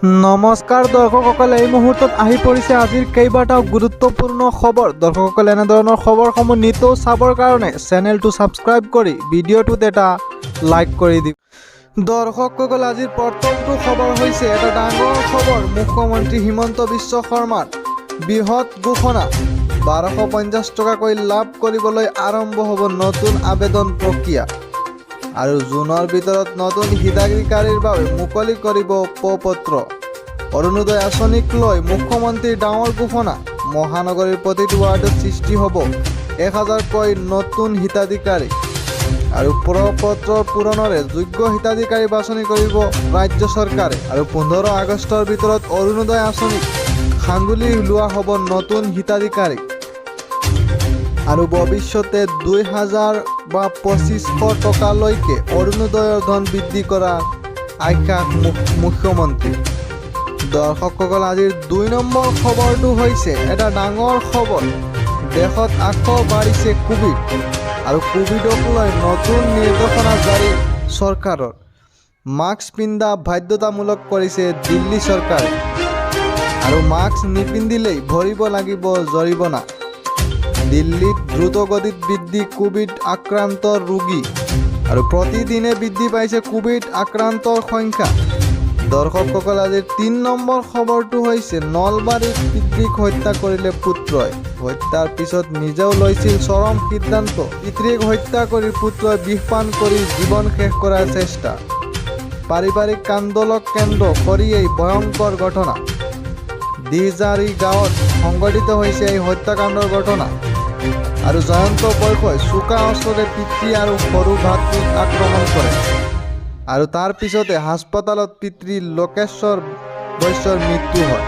নমস্কাৰ দৰ্শকসকল, এই মুহূৰ্তত আহি পৰিছে আজিৰ কেইবাটাও গুৰুত্বপূৰ্ণ খবৰ। দৰ্শকসকল, এনেধৰণৰ খবৰসমূহ নিতৌ চাবৰ কাৰণে চেনেলটো ছাবস্ক্ৰাইব কৰি ভিডিঅ'টোত এটা লাইক কৰি দিব। দৰ্শকসকল, আজিৰ প্ৰথমটো খবৰ হৈছে এটা ডাঙৰ খবৰ। মুখ্যমন্ত্ৰী হিমন্ত বিশ্ব শৰ্মাৰ বৃহৎ ঘোষণা। 1250 টকাকৈ লাভ কৰিবলৈ আৰম্ভ হ'ব নতুন আবেদন প্ৰক্ৰিয়া। আৰু জুনৰ ভিতৰত নতুন হিতাধিকাৰীৰ বাবে মুকলি কৰিব প্ৰপত্ৰ। অৰুণোদয় আঁচনিক লৈ মুখ্যমন্ত্ৰীৰ ডাঙৰ ঘোষণা। মহানগৰীৰ প্ৰতিটো ৱাৰ্ডত সৃষ্টি হ'ব 1000কৈ নতুন হিতাধিকাৰী। আৰু প্ৰপত্ৰ পূৰণৰে যোগ্য হিতাধিকাৰী বাছনি কৰিব ৰাজ্য চৰকাৰে। আৰু 15 আগষ্টৰ ভিতৰত অৰুণোদয় আঁচনিক সাঙুলি লোৱা হ'ব নতুন হিতাধিকাৰী। আৰু ভৱিষ্যতে 2000 বা 2500 টকালৈকে অৰুণোদয়ৰ ধন বৃদ্ধি কৰাৰ আশ্বাস মুখ্যমন্ত্ৰী। দৰ্শকসকল, আজিৰ 2 নম্বৰ খবৰটো হৈছে এটা ডাঙৰ খবৰ। দেশত আকৌ বাঢ়িছে কোভিড। আৰু কোভিডক লৈ নতুন নিৰ্দেশনা জাৰি চৰকাৰৰ। মাস্ক পিন্ধা বাধ্যতামূলক কৰিছে দিল্লী চৰকাৰে। আৰু মাস্ক নিপিন্ধিলেই ভৰিব লাগিব জৰিমনা। দিল্লীত দ্ৰুতগতিত বৃদ্ধি কোভিড আক্ৰান্তৰ ৰোগী। আৰু প্ৰতিদিনে বৃদ্ধি পাইছে কোভিড আক্ৰান্তৰ সংখ্যা। দৰ্শকসকল, আজিৰ 3 নম্বৰ খবৰটো হৈছে নলবাৰীত পিতৃক হত্যা কৰিলে পুত্ৰই। হত্যাৰ পিছত নিজেও লৈছিল চৰম সিদ্ধান্ত। পিতৃক হত্যা কৰি পুত্ৰই বিষপান কৰি জীৱন শেষ কৰাৰ চেষ্টা। পাৰিবাৰিক কান্দোলক কেন্দ্ৰ কৰি এই ভয়ংকৰ ঘটনা। দিজাৰী গাঁৱত সংঘটিত হৈছে এই হত্যাকাণ্ডৰ ঘটনা। আৰু জয়ন্ত বৈশই চোকা অস্ত্ৰৰে পিতৃ আৰু সৰু ভাতৃক আক্ৰমণ কৰে। আৰু তাৰ পিছতে হাস্পতালত পিতৃ লোকেশ্বৰ বৈশ্যৰ মৃত্যু হয়।